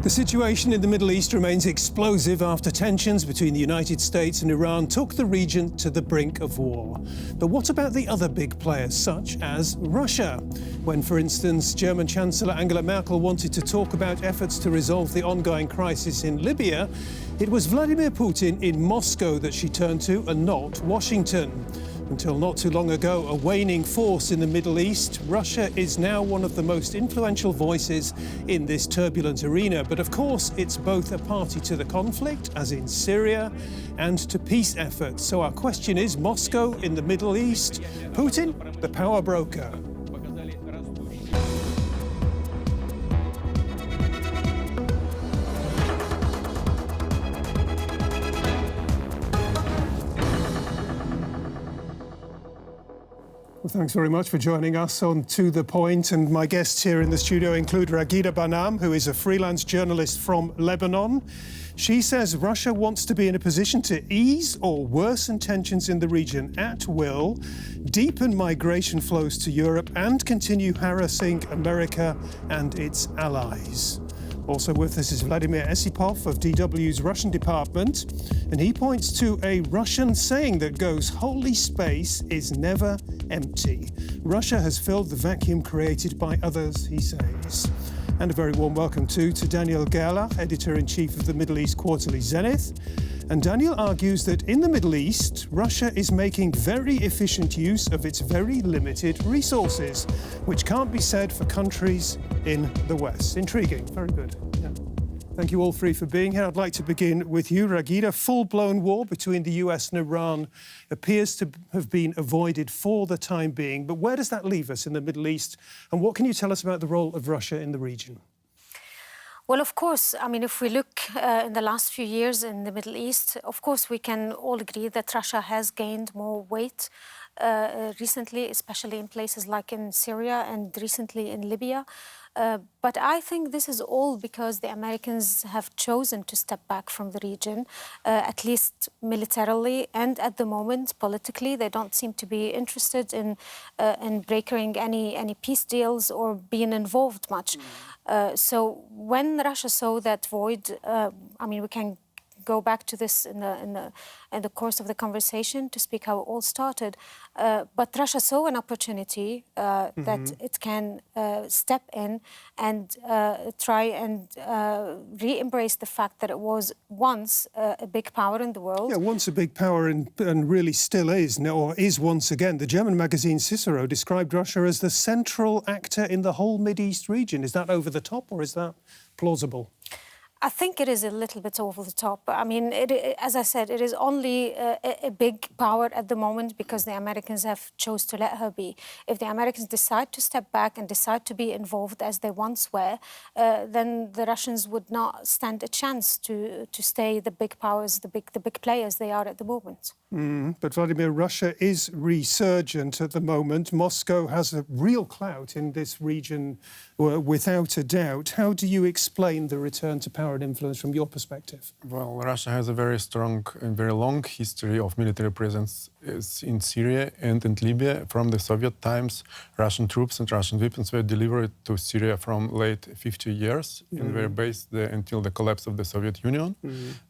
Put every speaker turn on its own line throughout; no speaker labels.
The situation in the Middle East remains explosive after tensions between the United States and Iran took the region to the brink of war. But what about the other big players, such as Russia? When, for instance, German Chancellor Angela Merkel wanted to talk about efforts to resolve the ongoing crisis in Libya, it was Vladimir Putin in Moscow that she turned to and not Washington. Until not too long ago, a waning force in the Middle East, Russia is now one of the most influential voices in this turbulent arena. But of course, it's both a party to the conflict, as in Syria, and to peace efforts. So our question is, Moscow in the Middle East, Putin, the power broker. Well, thanks very much for joining us on To The Point. And my guests here in the studio include Raghida Bahnam, who is a freelance journalist from Lebanon. She says Russia wants to be in a position to ease or worsen tensions in the region at will, deepen migration flows to Europe, and continue harassing America and its allies. Also with us is Vladimir Esipov of DW's Russian department, and he points to a Russian saying that goes, "Holy space is never empty." Russia has filled the vacuum created by others, he says. And a very warm welcome to Daniel Gerlach, editor-in-chief of the Middle East Quarterly Zenith. And Daniel argues that in the Middle East, Russia is making very efficient use of its very limited resources, which can't be said for countries in the West. Intriguing, very good. Yeah. Thank you all three for being here. I'd like to begin with you, Raghida. Full-blown war between the US and Iran appears to have been avoided for the time being. But where does that leave us in the Middle East? And what can you tell us about the role of Russia in the region?
Well, of course, I mean, if we look in the last few years in the Middle East, of course, we can all agree that Russia has gained more weight recently, especially in places like in Syria and recently in Libya. But I think this is all because the Americans have chosen to step back from the region, at least militarily, and at the moment, politically, they don't seem to be interested in brokering any peace deals or being involved much. So when Russia saw that void, I mean, we can go back to this in the course of the conversation to speak how it all started. But Russia saw an opportunity that it can step in and try and re-embrace the fact that it was once a big power in the world.
Yeah, once a big power and really still is, or is once again. The German magazine Cicero described Russia as the central actor in the whole Mideast region. Is that over the top or is that plausible?
I think it is a little bit over the top. I mean, as I said, it is only a big power at the moment because the Americans have chose to let her be. If the Americans decide to step back and decide to be involved as they once were, then the Russians would not stand a chance to stay the big powers, the big players they are at the moment.
But Vladimir, Russia is resurgent at the moment. Moscow has a real clout in this region, without a doubt. How do you explain the return to power and influence from your perspective?
Well, Russia has a very strong and very long history of military presence in Syria and in Libya. From the Soviet times, Russian troops and Russian weapons were delivered to Syria from late 50 years and were based there until the collapse of the Soviet Union.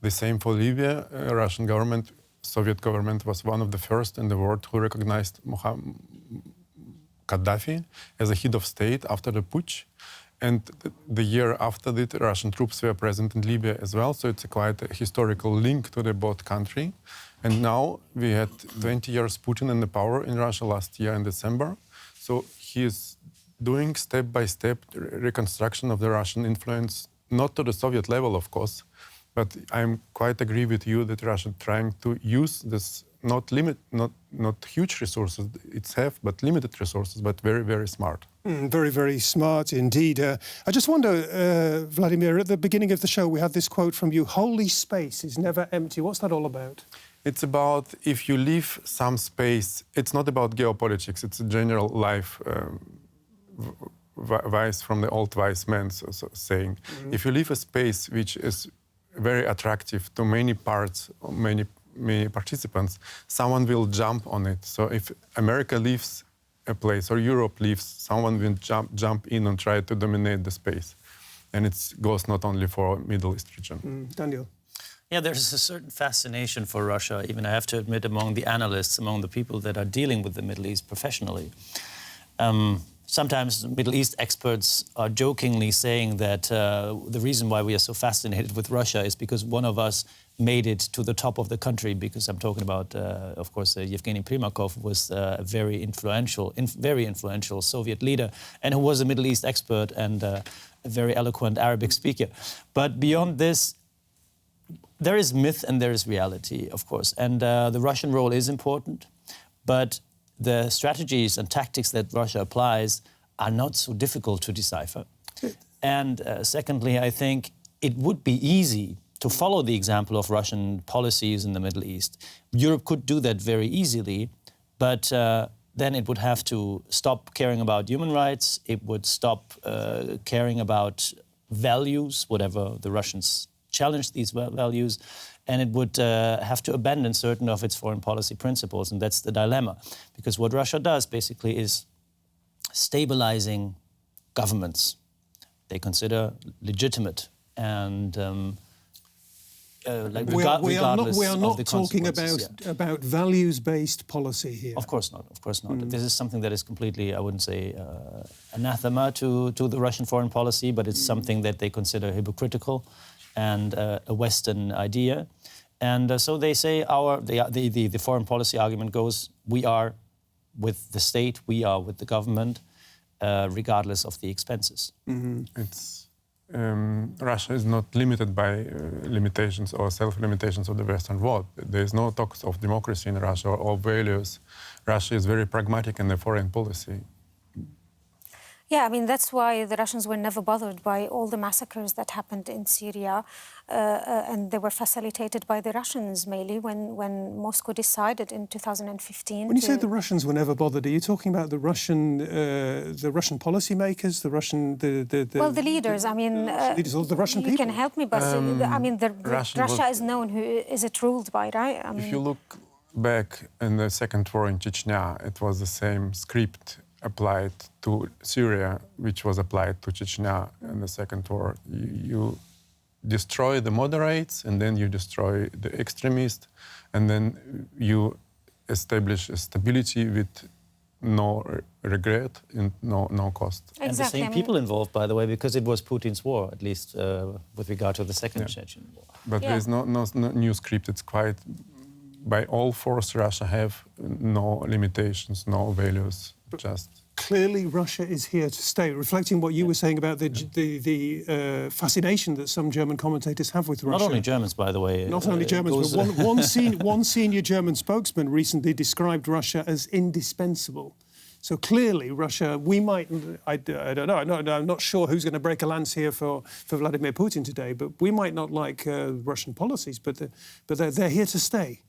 The same for Libya. Russian government, Soviet government was one of the first in the world who recognized Gaddafi as a head of state after the putsch. And the year after that, Russian troops were present in Libya as well. So it's quite a historical link to the both country. And now we had 20 years Putin in the power in Russia last year in December. So he is doing step-by-step reconstruction of the Russian influence, not to the Soviet level, of course, but I'm quite agree with you that Russia trying to use this not huge resources it's have, but limited resources, but very, very smart.
Very, very smart indeed. I just wonder, Vladimir, at the beginning of the show, we had this quote from you, "Holy space is never empty." What's that all about?
It's about if you leave some space, it's not about geopolitics, it's a general life wise from the old wise men saying. If you leave a space which is very attractive to many parts, many participants, someone will jump on it. So if America leaves a place or Europe leaves, someone will jump in and try to dominate the space. and it goes not only for Middle East region.
Daniel.
Yeah, there's a certain fascination for Russia, even I have to admit, among the analysts, among the people that are dealing with the Middle East professionally. Sometimes Middle East experts are jokingly saying that the reason why we are so fascinated with Russia is because one of us made it to the top of the country, because I'm talking about, of course, Yevgeny Primakov was a very influential Soviet leader and who was a Middle East expert and a very eloquent Arabic speaker. But beyond this, there is myth and there is reality, of course. And the Russian role is important, but the strategies and tactics that Russia applies are not so difficult to decipher. And secondly, I think it would be easy to follow the example of Russian policies in the Middle East. Europe could do that very easily, but then it would have to stop caring about human rights, it would stop caring about values, whatever the Russians challenge these values, and it would have to abandon certain of its foreign policy principles, and that's the dilemma. Because what Russia does basically is stabilizing governments they consider legitimate and
we are not talking about values-based policy here.
Of course not. Of course not. This is something that is completely, I wouldn't say, anathema to the Russian foreign policy, but it's something that they consider hypocritical and a Western idea. And so they say the foreign policy argument goes: we are with the state, we are with the government, regardless of the expenses.
Russia is not limited by limitations or self-limitations of the Western world. There is no talk of democracy in Russia or values. Russia is very pragmatic in their foreign policy.
Yeah, I mean, that's why the Russians were never bothered by all the massacres that happened in Syria, and they were facilitated by the Russians, mainly, when Moscow decided in 2015.
When you say the Russians were never bothered, are you talking about the Russian policymakers, the Russian...
well, the leaders, I mean...
leaders of the Russian people?
You can help me, but I mean, Russia is known, who is it ruled by, right? I mean,
if you look back in the second war in Chechnya, it was the same script applied to Syria, which was applied to Chechnya in the second war. You destroy the moderates, and then you destroy the extremists, and then you establish a stability with no regret and no cost.
Exactly.
And the same people involved, by the way, because it was Putin's war, at least with regard to the second Chechen war.
But there's no new script. It's quite, by all force, Russia have no limitations, no values. Just
clearly, Russia is here to stay. Reflecting what you were saying about the fascination that some German commentators have with Russia.
Not only Germans, by the way.
Not only Germans, but one senior German spokesman recently described Russia as indispensable. So clearly, Russia, we might, I don't know, I'm not sure who's going to break a lance here for Vladimir Putin today, but we might not like Russian policies, but they're here to stay.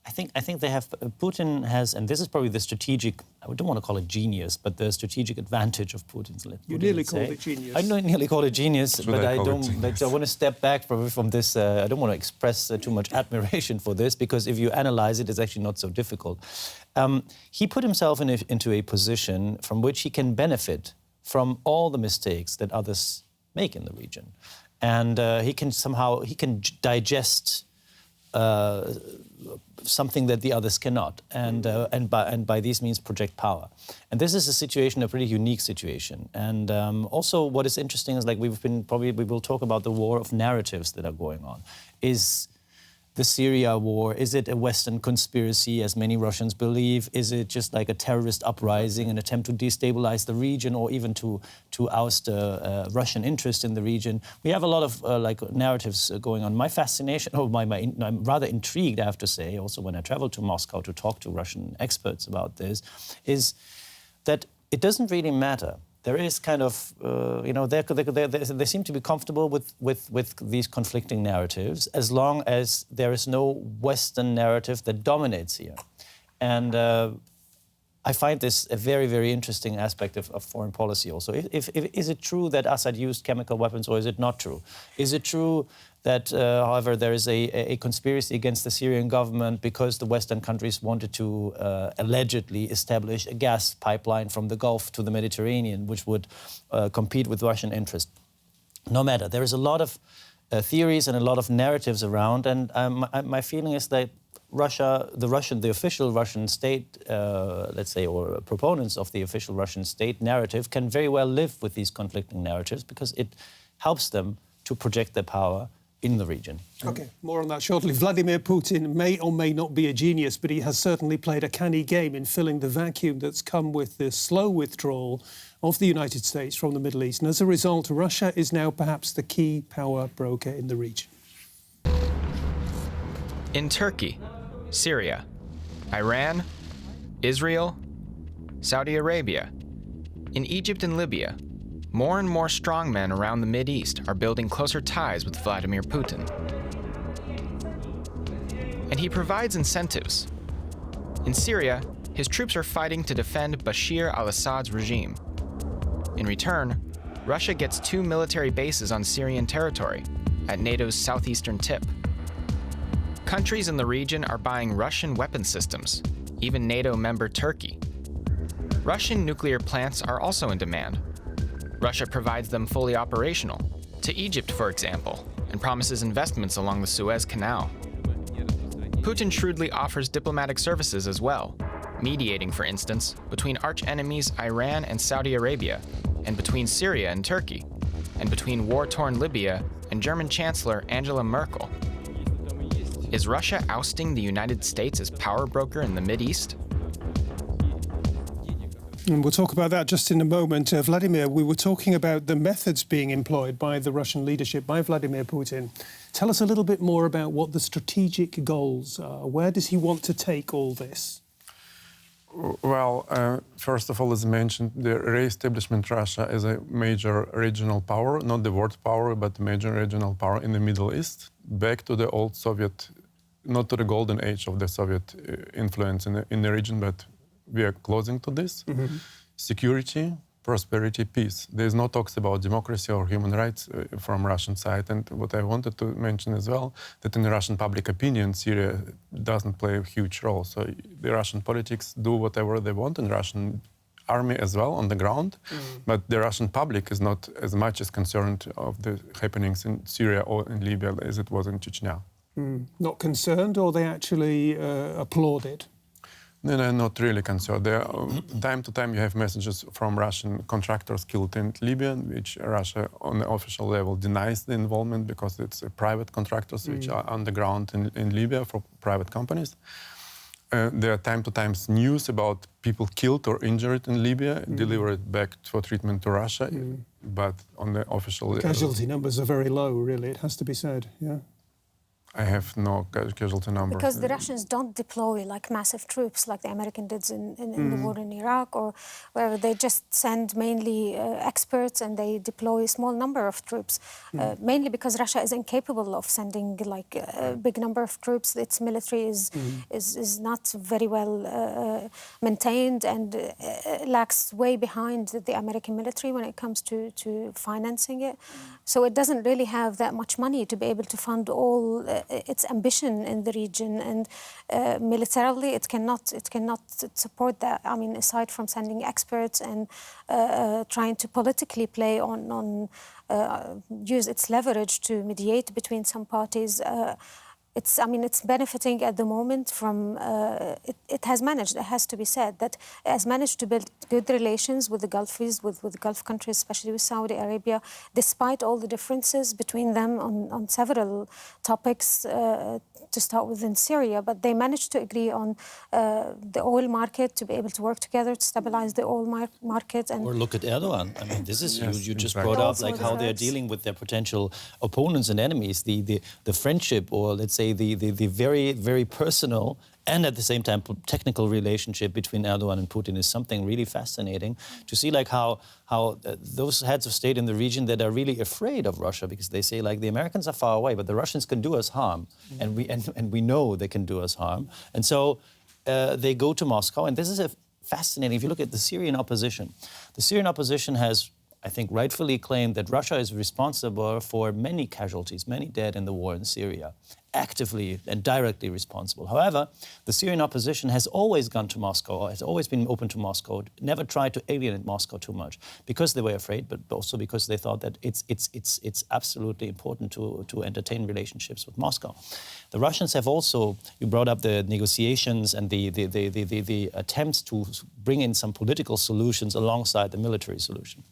I think they have, Putin has, and this is probably the strategic, I don't want to call it genius, but the strategic advantage of Putin's.
You nearly called it genius.
I nearly called it genius, but I want to step back from this. I don't want to express too much admiration for this, because if you analyze it, it's actually not so difficult. He put himself into a position from which he can benefit from all the mistakes that others make in the region. And he can digest something that the others cannot, and by these means project power. And this is a situation, a pretty unique situation. And also, what is interesting is, like we will talk about the war of narratives that are going on. Is the Syria war, is it a Western conspiracy, as many Russians believe? Is it just like a terrorist uprising, an attempt to destabilize the region, or even to oust Russian interest in the region? We have a lot of narratives going on. My fascination, I'm rather intrigued, I have to say, also when I travel to Moscow to talk to Russian experts about this, is that it doesn't really matter. There is kind of, they seem to be comfortable with these conflicting narratives, as long as there is no Western narrative that dominates here. And I find this a very, very interesting aspect of foreign policy also. Is it true that Assad used chemical weapons, or is it not true? Is it true that, however, there is a conspiracy against the Syrian government because the Western countries wanted to allegedly establish a gas pipeline from the Gulf to the Mediterranean, which would compete with Russian interest? no matter. There is a lot of theories and a lot of narratives around, and my feeling is that Russia, the official Russian state, let's say, or proponents of the official Russian state narrative can very well live with these conflicting narratives because it helps them to project their power in the region.
OK, more on that shortly. Vladimir Putin may or may not be a genius, but he has certainly played a canny game in filling the vacuum that's come with the slow withdrawal of the United States from the Middle East. And as a result, Russia is now perhaps the key power broker in the region.
In Turkey, Syria, Iran, Israel, Saudi Arabia, in Egypt and Libya, more and more strongmen around the Mideast are building closer ties with Vladimir Putin. And he provides incentives. In Syria, his troops are fighting to defend Bashar al-Assad's regime. In return, Russia gets 2 military bases on Syrian territory at NATO's southeastern tip. Countries in the region are buying Russian weapon systems, even NATO member Turkey. Russian nuclear plants are also in demand. Russia provides them fully operational, to Egypt, for example, and promises investments along the Suez Canal. Putin shrewdly offers diplomatic services as well, mediating, for instance, between arch-enemies Iran and Saudi Arabia, and between Syria and Turkey, and between war-torn Libya and German Chancellor Angela Merkel. Is Russia ousting the United States as power broker in the Mideast?
And we'll talk about that just in a moment. Vladimir, we were talking about the methods being employed by the Russian leadership, by Vladimir Putin. Tell us a little bit more about what the strategic goals are. Where does he want to take all this?
Well, first of all, as mentioned, the re-establishment Russia as a major regional power, not the world power, but major regional power in the Middle East, back to the old Soviet, not to the golden age of the Soviet influence in the region, but we are closing to this. Mm-hmm. Security, prosperity, peace. There's no talks about democracy or human rights from Russian side. And what I wanted to mention as well, that in the Russian public opinion, Syria doesn't play a huge role. So the Russian politics do whatever they want, and Russian army as well on the ground. Mm. But the Russian public is not as much as concerned of the happenings in Syria or in Libya as it was in Chechnya.
Mm. Not concerned, or they actually applaud it?
No, not really concerned. Time to time you have messages from Russian contractors killed in Libya, which Russia on the official level denies the involvement because it's private contractors which are on the ground in Libya for private companies. There are time to time news about people killed or injured in Libya, delivered back for treatment to Russia, but on the official level...
Casualty numbers are very low, really, it has to be said, yeah.
I have no casualty number.
Because the Russians don't deploy like massive troops like the Americans did in the war in Iraq, or where they just send mainly experts and they deploy a small number of troops, mainly because Russia is incapable of sending like a big number of troops. Its military is not very well maintained and lags way behind the American military when it comes to financing it. So it doesn't really have that much money to be able to fund all its ambition in the region, and militarily it cannot support that. I mean, aside from sending experts and trying to politically play on use its leverage to mediate between some parties. It's benefiting at the moment from, it has managed, it has to be said, that it has managed to build good relations with the Gulfies, with the Gulf countries, especially with Saudi Arabia, despite all the differences between them on several topics, to start with in Syria. But they managed to agree on the oil market, to be able to work together to stabilize the oil market. And
or look at Erdogan. I mean, this is huge. You just brought up like how they're dealing with their potential opponents and enemies. The friendship, or let's say the very, very personal and at the same time technical relationship between Erdogan and Putin is something really fascinating to see, like how those heads of state in the region that are really afraid of Russia, because they say like the Americans are far away, but the Russians can do us harm, and we know they can do us harm, and so they go to Moscow, and this is a fascinating. If you look at the Syrian opposition has, I think, rightfully claimed that Russia is responsible for many casualties, many dead in the war in Syria, actively and directly responsible. However, the Syrian opposition has always gone to Moscow, or has always been open to Moscow, never tried to alienate Moscow too much, because they were afraid, but also because they thought that it's absolutely important to entertain relationships with Moscow. The Russians have also, you brought up the negotiations and the attempts to bring in some political solutions alongside the military solution.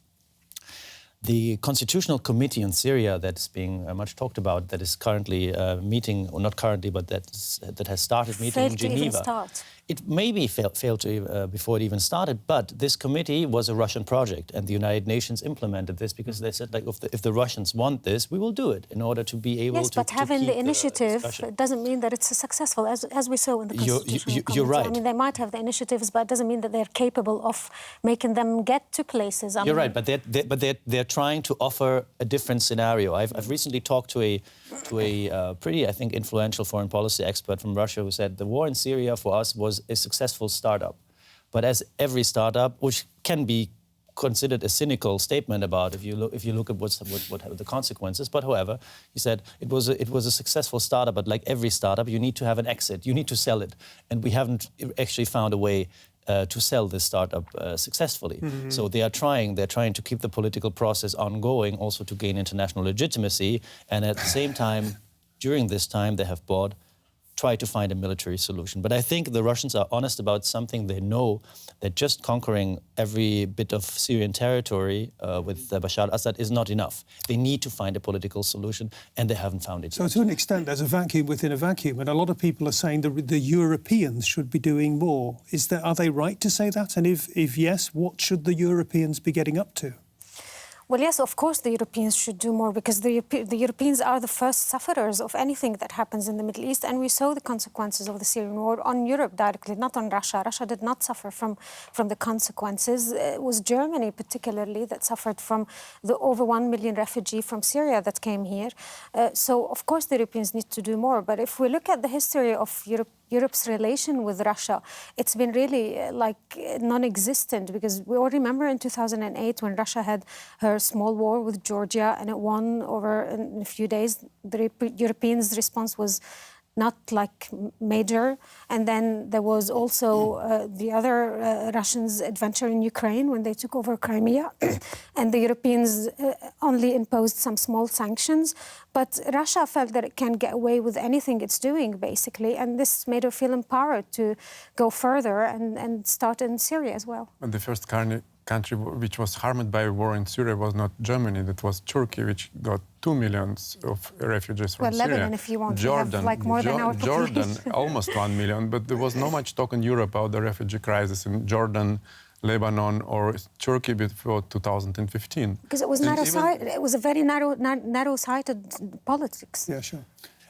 The Constitutional Committee in Syria that's being much talked about, that is currently meeting, or not currently, but that has started meeting in Geneva.
Even start.
It maybe failed to before it even started, but this committee was a Russian project, and the United Nations implemented this because they said, like, if the Russians want this, we will do it in order to be able to.
Yes, but having the initiative doesn't mean that it's successful, as we saw in the Constitutional Committee.
You're right.
I mean, they might have the initiatives, but it doesn't mean that they're capable of making them get to places.
You're right, but they're trying to offer a different scenario. I've recently talked to a pretty, I think, influential foreign policy expert from Russia who said the war in Syria for us was a successful startup. But as every startup, which can be considered a cynical statement about if you look at what the consequences, but however, he said it was a successful startup, but like every startup, you need to have an exit, you need to sell it, and we haven't actually found a way to sell this startup successfully. Mm-hmm. So they're trying to keep the political process ongoing, also to gain international legitimacy, and at the same time, during this time, they have try to find a military solution. But I think the Russians are honest about something. They know that just conquering every bit of Syrian territory with Bashar al-Assad is not enough. They need to find a political solution, and they haven't found it yet.
So to an extent, there's a vacuum within a vacuum, and a lot of people are saying the Europeans should be doing more. Are they right to say that? And if yes, what should the Europeans be getting up to?
Well, yes, of course the Europeans should do more, because the Europeans are the first sufferers of anything that happens in the Middle East, and we saw the consequences of the Syrian war on Europe directly, not on Russia. Russia did not suffer from the consequences. It was Germany particularly that suffered from the over 1 million refugees from Syria that came here. So, of course, the Europeans need to do more. But if we look at the history of Europe's relation with Russia, it's been really non-existent, because we all remember in 2008 when Russia had her small war with Georgia and it won over in a few days. The Europeans' response was not major. And then there was also the other Russians' adventure in Ukraine when they took over Crimea, and the Europeans only imposed some small sanctions. But Russia felt that it can get away with anything it's doing, basically, and this made her feel empowered to go further and start in Syria as well.
And the first country which was harmed by a war in Syria was not Germany, that was Turkey, which got 2 million of refugees from Syria.
Lebanon, if you want,
Jordan,
have more than our population.
Jordan, almost 1 million, but there was not much talk in Europe about the refugee crisis in Jordan, Lebanon or Turkey before 2015.
Because it was narrow-sighted. It was a very narrow-sighted politics.
Yeah, sure.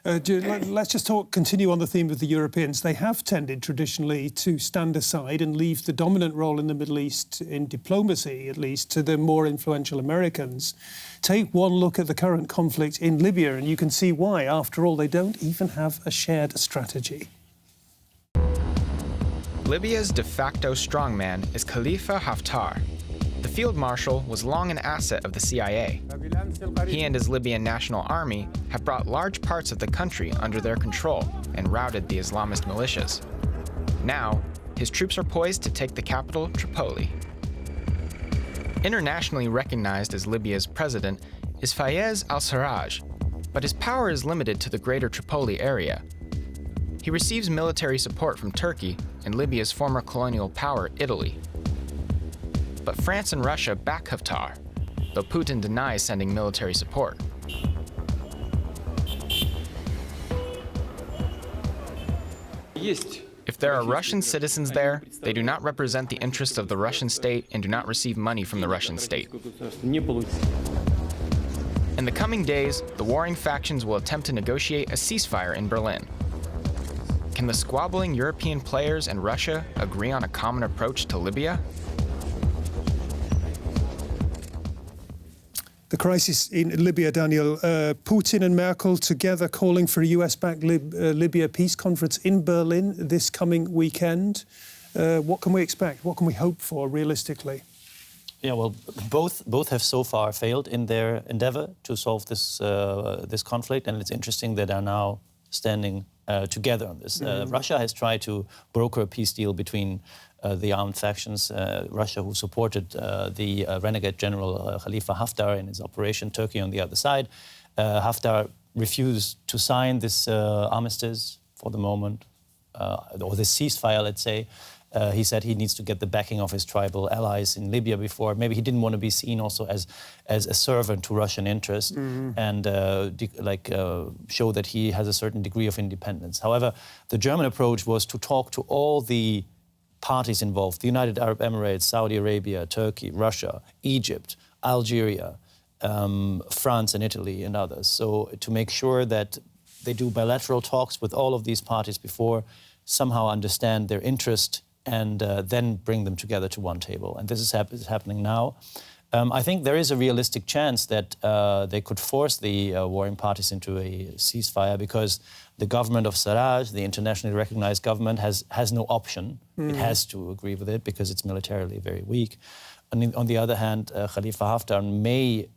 Let's just continue on the theme of the Europeans. They have tended traditionally to stand aside and leave the dominant role in the Middle East, in diplomacy at least, to the more influential Americans. Take one look at the current conflict in Libya and you can see why. After all, they don't even have a shared strategy.
Libya's de facto strongman is Khalifa Haftar. The field marshal was long an asset of the CIA. He and his Libyan National Army have brought large parts of the country under their control and routed the Islamist militias. Now, his troops are poised to take the capital, Tripoli. Internationally recognized as Libya's president is Fayez al-Sarraj, but his power is limited to the greater Tripoli area. He receives military support from Turkey and Libya's former colonial power, Italy. But France and Russia back Haftar, though Putin denies sending military support. If there are Russian citizens there, they do not represent the interests of the Russian state and do not receive money from the Russian state. In the coming days, the warring factions will attempt to negotiate a ceasefire in Berlin. Can the squabbling European players and Russia agree on a common approach to Libya?
The crisis in Libya, Daniel. Putin and Merkel together calling for a US-backed Libya peace conference in Berlin this coming weekend. What can we expect? What can we hope for realistically?
Yeah, well, both have so far failed in their endeavor to solve this conflict, and it's interesting that they are now standing together on this. Russia has tried to broker a peace deal between the armed factions. Russia, who supported the renegade general Khalifa Haftar in his operation, Turkey on the other side. Haftar refused to sign this armistice for the moment, or this ceasefire, let's say. He said he needs to get the backing of his tribal allies in Libya before. Maybe he didn't want to be seen also as a servant to Russian interest and show that he has a certain degree of independence. However, the German approach was to talk to all the parties involved: the United Arab Emirates, Saudi Arabia, Turkey, Russia, Egypt, Algeria, France and Italy and others. So to make sure that they do bilateral talks with all of these parties before, somehow understand their interest, and then bring them together to one table. And this is happening now. I think there is a realistic chance that they could force the warring parties into a ceasefire, because the government of Sarraj, the internationally recognized government, has no option. It has to agree with it because it's militarily very weak. And on the other hand, Khalifa Haftar may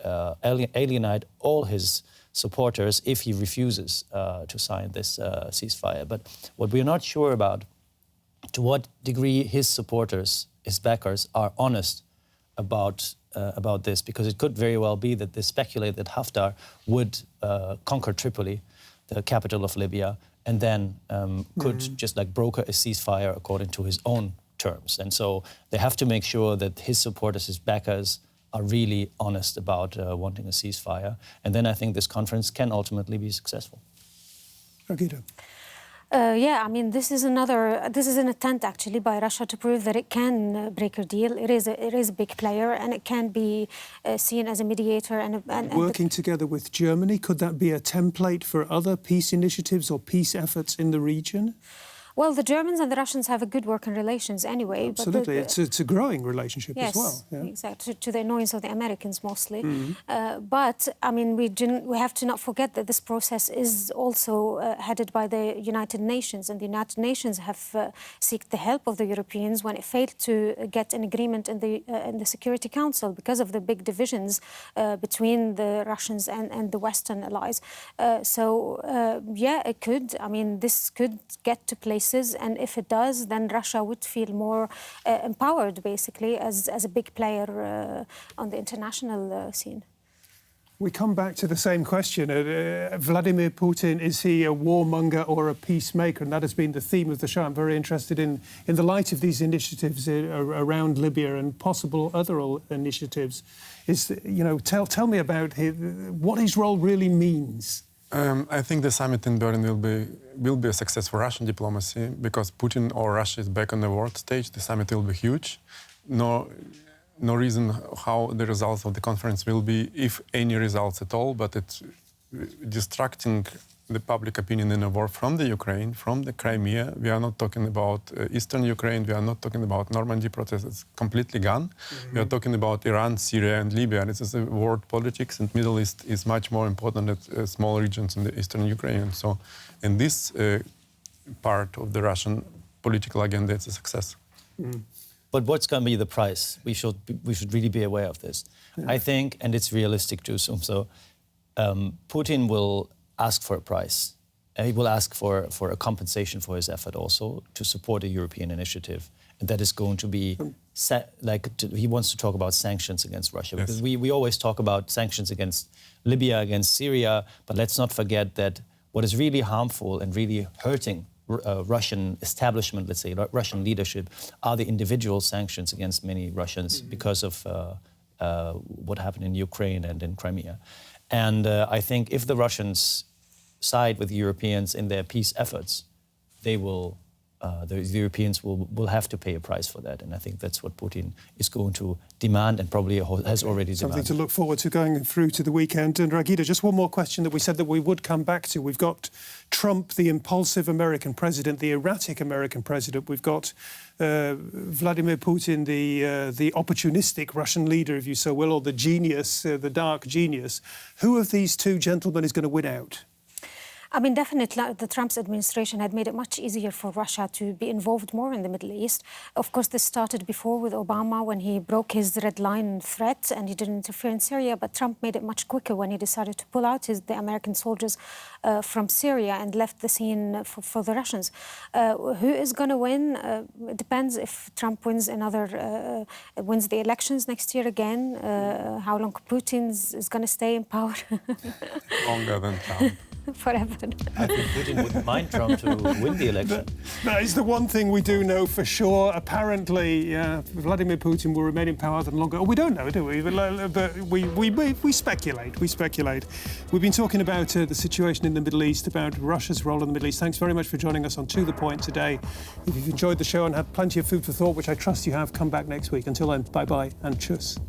alienate all his supporters if he refuses to sign this ceasefire. But what we're not sure about, to what degree his supporters, his backers, are honest about this, because it could very well be that they speculate that Haftar would conquer Tripoli, the capital of Libya, and then could just like broker a ceasefire according to his own terms. And so they have to make sure that his supporters, his backers, are really honest about wanting a ceasefire. And then I think this conference can ultimately be successful.
Raghida.
Yeah, I mean, this is an attempt actually by Russia to prove that it can break a deal. It is a big player, and it can be seen as a mediator. And
working together with Germany, could that be a template for other peace initiatives or peace efforts in the region?
Well, the Germans and the Russians have a good working relations anyway.
Absolutely,
but
it's a growing relationship as well.
Yes, exactly, to the annoyance of the Americans mostly. But, I mean, we have to not forget that this process is also headed by the United Nations, and the United Nations have sought the help of the Europeans when it failed to get an agreement in the Security Council because of the big divisions between the Russians and the Western allies. Yeah, it could. I mean, this could get to places. And if it does, then Russia would feel more empowered, basically, as a big player on the international scene.
We come back to the same question. Vladimir Putin, is he a warmonger or a peacemaker? And that has been the theme of the show. I'm very interested in the light of these initiatives around Libya and possible other initiatives. Tell me about what his role really means.
I think the summit in Berlin will be a success for Russian diplomacy, because Putin or Russia is back on the world stage. The summit will be huge. No reason how the results of the conference will be, if any results at all, but it's distracting the public opinion in a war from the Ukraine, from the Crimea. We are not talking about eastern Ukraine. We are not talking about Normandy process. It's completely gone. We are talking about Iran, Syria, and Libya. And this is world politics, and Middle East is much more important than small regions in the eastern Ukraine. So, in this part of the Russian political agenda, it's a success.
But what's going to be the price? We should really be aware of this. Yeah. I think, and it's realistic to assume so, Putin will ask for a price. He will ask for a compensation for his effort also to support a European initiative. And that is going to be, he wants to talk about sanctions against Russia. Yes. Because we always talk about sanctions against Libya, against Syria, but let's not forget that what is really harmful and really hurting Russian establishment, let's say, Russian leadership, are the individual sanctions against many Russians because of what happened in Ukraine and in Crimea. And I think if the Russians side with the Europeans in their peace efforts, they will, the Europeans will have to pay a price for that. And I think that's what Putin is going to demand, and probably has already demanded.
Something to look forward to going through to the weekend. And Raghida, just one more question that we said that we would come back to. We've got Trump, the impulsive American president, the erratic American president. We've got Vladimir Putin, the opportunistic Russian leader, if you so will, or the genius, the dark genius. Who of these two gentlemen is going to win out?
I mean, definitely, the Trump's administration had made it much easier for Russia to be involved more in the Middle East. Of course, this started before with Obama when he broke his red line threat and he didn't interfere in Syria. But Trump made it much quicker when he decided to pull out the American soldiers from Syria and left the scene for the Russians. Who is going to win? It depends if Trump wins wins the elections next year again. How long Putin is going to stay in power?
Longer than Trump.
Forever.
I think Putin wouldn't mind Trump to win the election.
That is the one thing we do know for sure. Apparently, Vladimir Putin will remain in power longer. We don't know, do we? But we speculate. We speculate. We've been talking about the situation in the Middle East, about Russia's role in the Middle East. Thanks very much for joining us on To The Point today. If you've enjoyed the show and had plenty of food for thought, which I trust you have, come back next week. Until then, bye-bye and tschüss.